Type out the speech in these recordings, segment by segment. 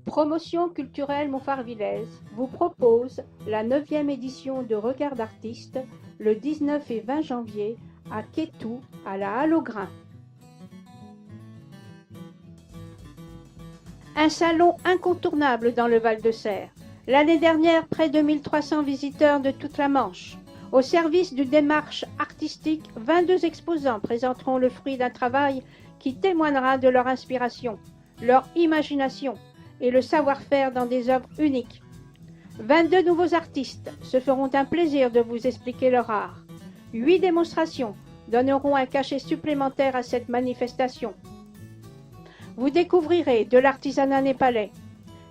Promotion culturelle Montfarvillaise vous propose la 9e édition de Regard d'artistes le 19 et 20 janvier à Quétou, à la Halle aux Grains. Un salon incontournable dans le Val-de-Serre. L'année dernière, près de 1300 visiteurs de toute la Manche. Au service d'une démarche artistique, 22 exposants présenteront le fruit d'un travail qui témoignera de leur inspiration, leur imagination et le savoir-faire dans des œuvres uniques. 22 nouveaux artistes se feront un plaisir de vous expliquer leur art. 8 démonstrations donneront un cachet supplémentaire à cette manifestation. Vous découvrirez de l'artisanat népalais,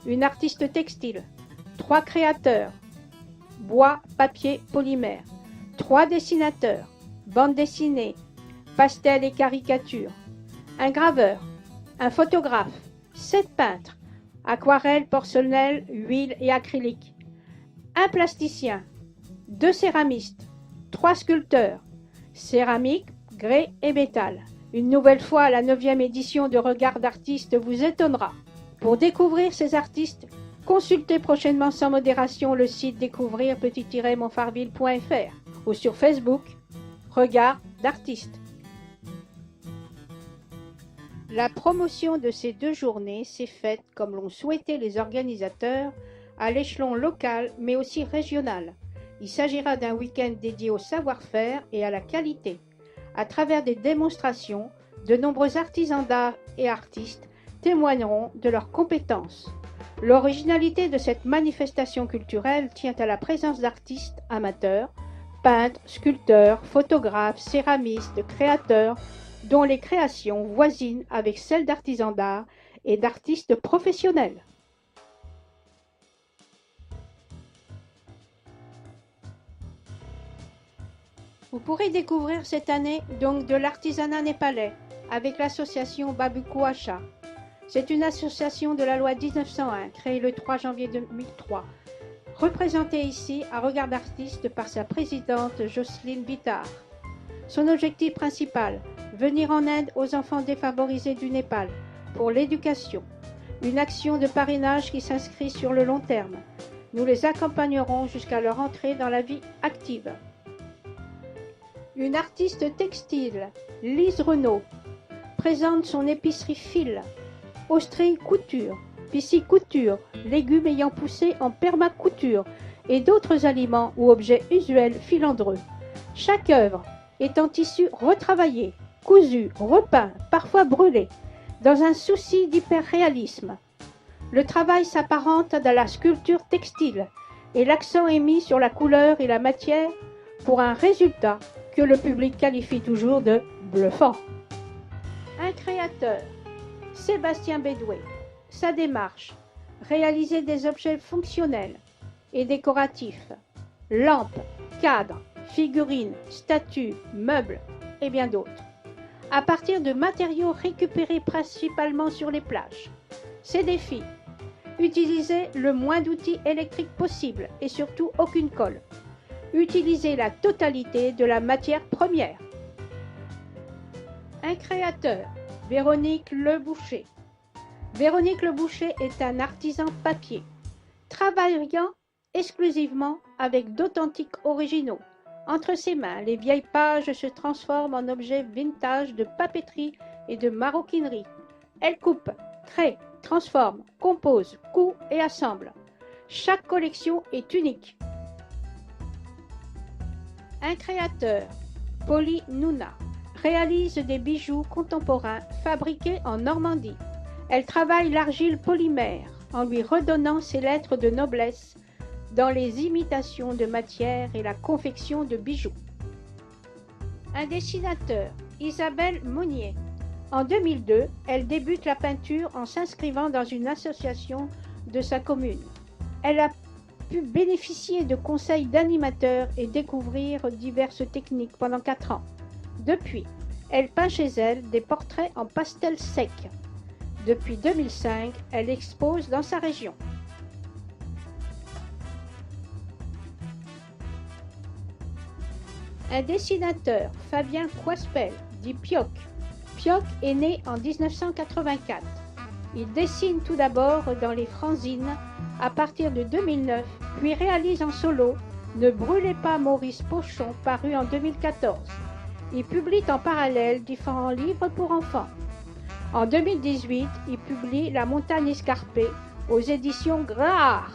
une artiste textile, 3 créateurs, bois, papier, polymère, 3 dessinateurs, bande dessinée, pastel et caricature, un graveur, un photographe, 7 peintres, aquarelle, porcelaine, huile et acrylique, un plasticien, 2 céramistes, 3 sculpteurs, céramique, grès et métal. Une nouvelle fois, la 9e édition de Regard d'artistes vous étonnera. Pour découvrir ces artistes, consultez prochainement sans modération le site découvrir-montfarville.fr ou sur Facebook, Regard d'artistes. La promotion de ces 2 journées s'est faite, comme l'ont souhaité les organisateurs, à l'échelon local mais aussi régional. Il s'agira d'un week-end dédié au savoir-faire et à la qualité. À travers des démonstrations, de nombreux artisans d'art et artistes témoigneront de leurs compétences. L'originalité de cette manifestation culturelle tient à la présence d'artistes amateurs, peintres, sculpteurs, photographes, céramistes, créateurs, dont les créations voisinent avec celles d'artisans d'art et d'artistes professionnels. Vous pourrez découvrir cette année donc de l'artisanat népalais avec l'association Babuko Asha. C'est une association de la loi 1901 créée le 3 janvier 2003, représentée ici à Regard d'artistes par sa présidente Jocelyne Bittard. Son objectif principal, venir en aide aux enfants défavorisés du Népal pour l'éducation. Une action de parrainage qui s'inscrit sur le long terme. Nous les accompagnerons jusqu'à leur entrée dans la vie active. Une artiste textile, Lise Renaud, présente son épicerie fil, Austrie couture, pisciculture, légumes ayant poussé en permaculture et d'autres aliments ou objets usuels filandreux. Chaque œuvre est en tissu retravaillé, cousu, repeint, parfois brûlé, dans un souci d'hyperréalisme. Le travail s'apparente à de la sculpture textile et l'accent est mis sur la couleur et la matière pour un résultat que le public qualifie toujours de bluffant. Un créateur, Sébastien Bédoué, sa démarche, réaliser des objets fonctionnels et décoratifs, lampes, cadres, figurines, statues, meubles et bien d'autres, à partir de matériaux récupérés principalement sur les plages. Ces défis, utiliser le moins d'outils électriques possible et surtout aucune colle. Utiliser la totalité de la matière première. Un créateur, Véronique Leboucher. Véronique Leboucher est un artisan papier, travaillant exclusivement avec d'authentiques originaux. Entre ses mains, les vieilles pages se transforment en objets vintage de papeterie et de maroquinerie. Elle coupe, crée, transforme, compose, coud et assemble. Chaque collection est unique. Un créateur, Polly Nouna, réalise des bijoux contemporains fabriqués en Normandie. Elle travaille l'argile polymère en lui redonnant ses lettres de noblesse dans les imitations de matière et la confection de bijoux. Un dessinateur, Isabelle Monnier. En 2002, elle débute la peinture en s'inscrivant dans une association de sa commune. Elle a pu bénéficier de conseils d'animateurs et découvrir diverses techniques pendant 4 ans. Depuis, elle peint chez elle des portraits en pastel sec. Depuis 2005, elle expose dans sa région. Un dessinateur, Fabien Coispel, dit Pioc. Pioc est né en 1984. Il dessine tout d'abord dans les fanzines à partir de 2009, puis réalise en solo Ne brûlez pas Maurice Pochon, paru en 2014. Il publie en parallèle différents livres pour enfants. En 2018, il publie La montagne escarpée aux éditions Grard.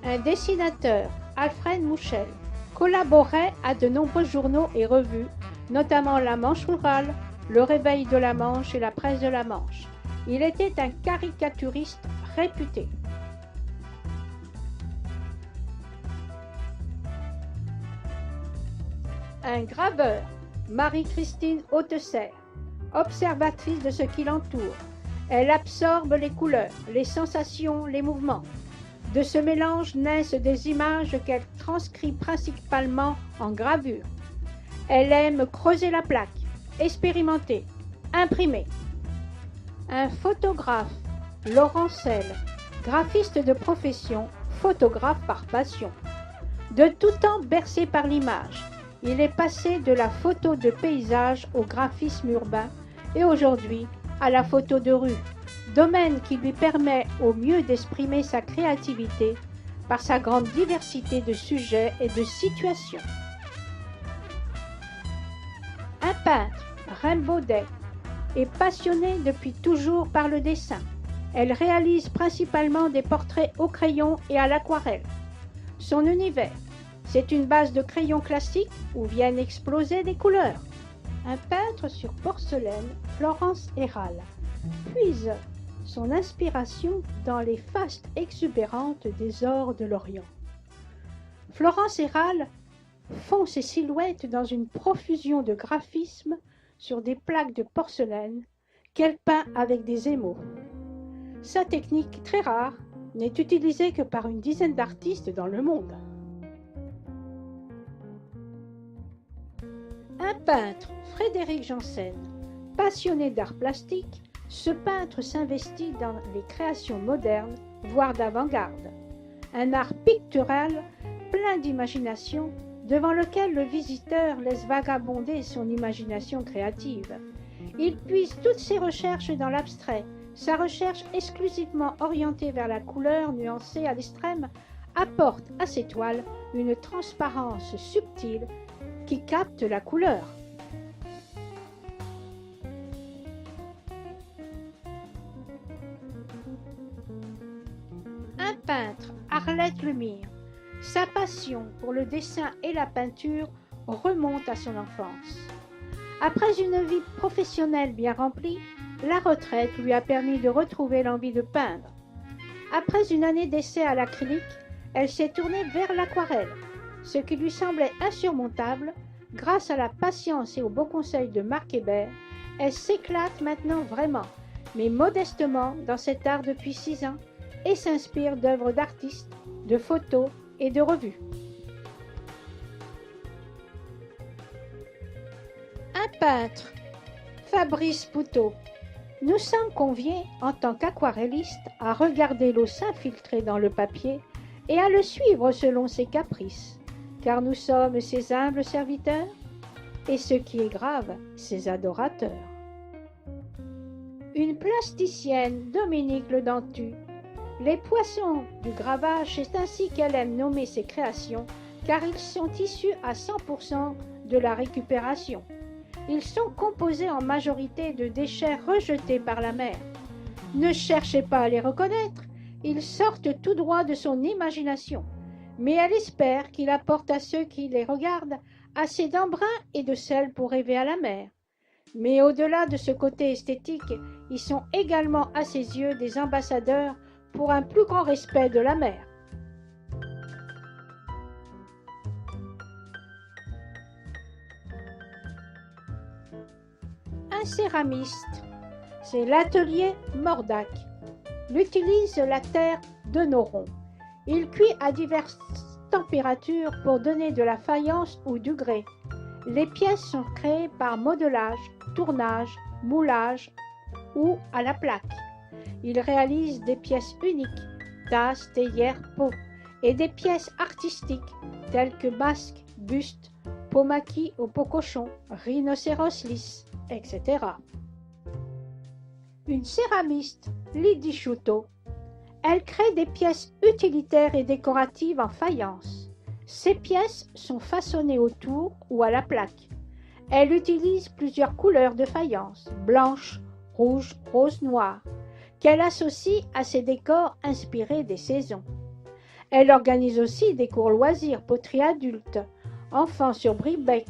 Un dessinateur, Alfred Mouchel, collaborait à de nombreux journaux et revues, notamment La Manche rurale, Le Réveil de la Manche et La Presse de la Manche. Il était un caricaturiste réputé. Un graveur, Marie-Christine Hautesserre, observatrice de ce qui l'entoure. Elle absorbe les couleurs, les sensations, les mouvements. De ce mélange naissent des images qu'elle transcrit principalement en gravure. Elle aime creuser la plaque, expérimenter, imprimer. Un photographe, Laurent Selle, graphiste de profession, photographe par passion. De tout temps bercé par l'image, il est passé de la photo de paysage au graphisme urbain et aujourd'hui à la photo de rue, domaine qui lui permet au mieux d'exprimer sa créativité par sa grande diversité de sujets et de situations. Un peintre, Reine Baudet, est passionnée depuis toujours par le dessin. Elle réalise principalement des portraits au crayon et à l'aquarelle. Son univers, c'est une base de crayons classiques où viennent exploser des couleurs. Un peintre sur porcelaine, Florence Hérald, puise son inspiration dans les fastes exubérantes des ors de l'Orient. Florence Hérald fond ses silhouettes dans une profusion de graphismes sur des plaques de porcelaine qu'elle peint avec des émaux. Sa technique, très rare, n'est utilisée que par une dizaine d'artistes dans le monde. Un peintre, Frédéric Janssen, passionné d'art plastique, ce peintre s'investit dans les créations modernes, voire d'avant-garde. Un art pictural plein d'imagination, devant lequel le visiteur laisse vagabonder son imagination créative. Il puise toutes ses recherches dans l'abstrait. Sa recherche exclusivement orientée vers la couleur nuancée à l'extrême apporte à ses toiles une transparence subtile qui capte la couleur. Un peintre, Arlette Lemire. Sa passion pour le dessin et la peinture remonte à son enfance. Après une vie professionnelle bien remplie, la retraite lui a permis de retrouver l'envie de peindre. Après une année d'essai à l'acrylique, elle s'est tournée vers l'aquarelle, ce qui lui semblait insurmontable. Grâce à la patience et aux beaux conseils de Marc Hébert, elle s'éclate maintenant vraiment, mais modestement dans cet art depuis 6 ans et s'inspire d'œuvres d'artistes, de photos et de revues. Un peintre, Fabrice Poutot. Nous sommes conviés, en tant qu'aquarelliste, à regarder l'eau s'infiltrer dans le papier et à le suivre selon ses caprices, car nous sommes ses humbles serviteurs et, ce qui est grave, ses adorateurs. Une plasticienne, Dominique Le Dentu. Les poissons du gravage, c'est ainsi qu'elle aime nommer ses créations, car ils sont issus à 100% de la récupération. Ils sont composés en majorité de déchets rejetés par la mer. Ne cherchez pas à les reconnaître, ils sortent tout droit de son imagination. Mais elle espère qu'il apporte à ceux qui les regardent assez d'embrun et de sel pour rêver à la mer. Mais au-delà de ce côté esthétique, ils sont également à ses yeux des ambassadeurs pour un plus grand respect de la mer. Un céramiste, c'est l'atelier Mordac. Il utilise la terre de Noron. Il cuit à diverses températures pour donner de la faïence ou du grès. Les pièces sont créées par modelage, tournage, moulage ou à la plaque. Il réalise des pièces uniques, tasses, théières, pots, et des pièces artistiques telles que masques, bustes, pots maquis au pot cochon, rhinocéros lisse. etc. Une céramiste, Lydie Chouteau, elle crée des pièces utilitaires et décoratives en faïence. Ces pièces sont façonnées autour ou à la plaque. Elle utilise plusieurs couleurs de faïence, blanche, rouge, rose, noir, qu'elle associe à ses décors inspirés des saisons. Elle organise aussi des cours loisirs poterie adulte, enfants sur bric-bec,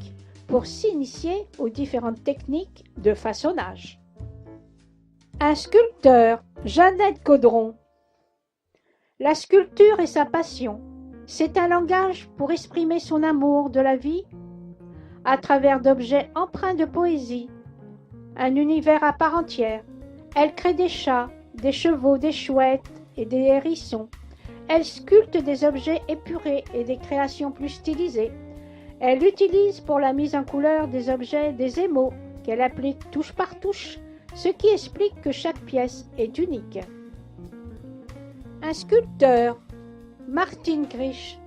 pour s'initier aux différentes techniques de façonnage. Un sculpteur, Jeannette Caudron. La sculpture est sa passion. C'est un langage pour exprimer son amour de la vie à travers d'objets empreints de poésie, un univers à part entière. Elle crée des chats, des chevaux, des chouettes et des hérissons. Elle sculpte des objets épurés et des créations plus stylisées. Elle utilise pour la mise en couleur des objets des émaux qu'elle applique touche par touche, ce qui explique que chaque pièce est unique. Un sculpteur, Martine Grisch.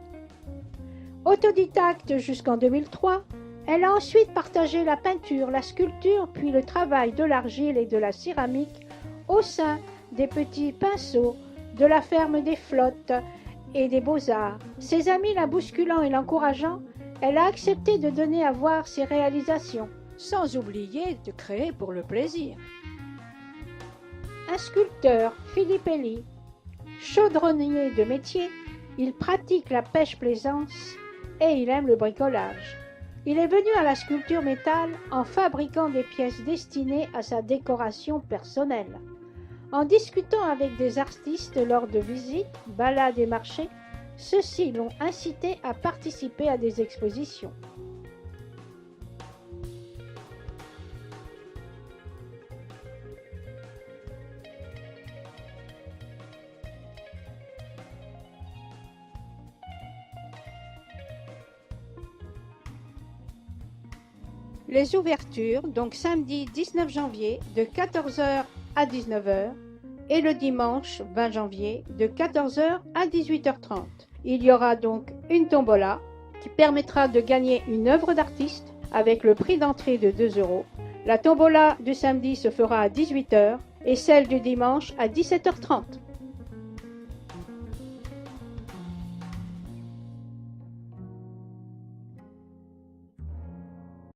Autodidacte jusqu'en 2003, elle a ensuite partagé la peinture, la sculpture, puis le travail de l'argile et de la céramique au sein des petits pinceaux de la ferme des Flottes et des Beaux-Arts. Ses amis la bousculant et l'encourageant, elle a accepté de donner à voir ses réalisations, sans oublier de créer pour le plaisir. Un sculpteur, Philippe Elie. Chaudronnier de métier, il pratique la pêche plaisance et il aime le bricolage. Il est venu à la sculpture métal en fabriquant des pièces destinées à sa décoration personnelle. En discutant avec des artistes lors de visites, balades et marchés, ceux-ci l'ont incité à participer à des expositions. Les ouvertures, donc samedi 19 janvier de 14 h à 19 h et le dimanche 20 janvier de 14 h à 18 h 30. Il y aura donc une tombola qui permettra de gagner une œuvre d'artiste avec le prix d'entrée de 2 €. La tombola du samedi se fera à 18 h et celle du dimanche à 17 h 30.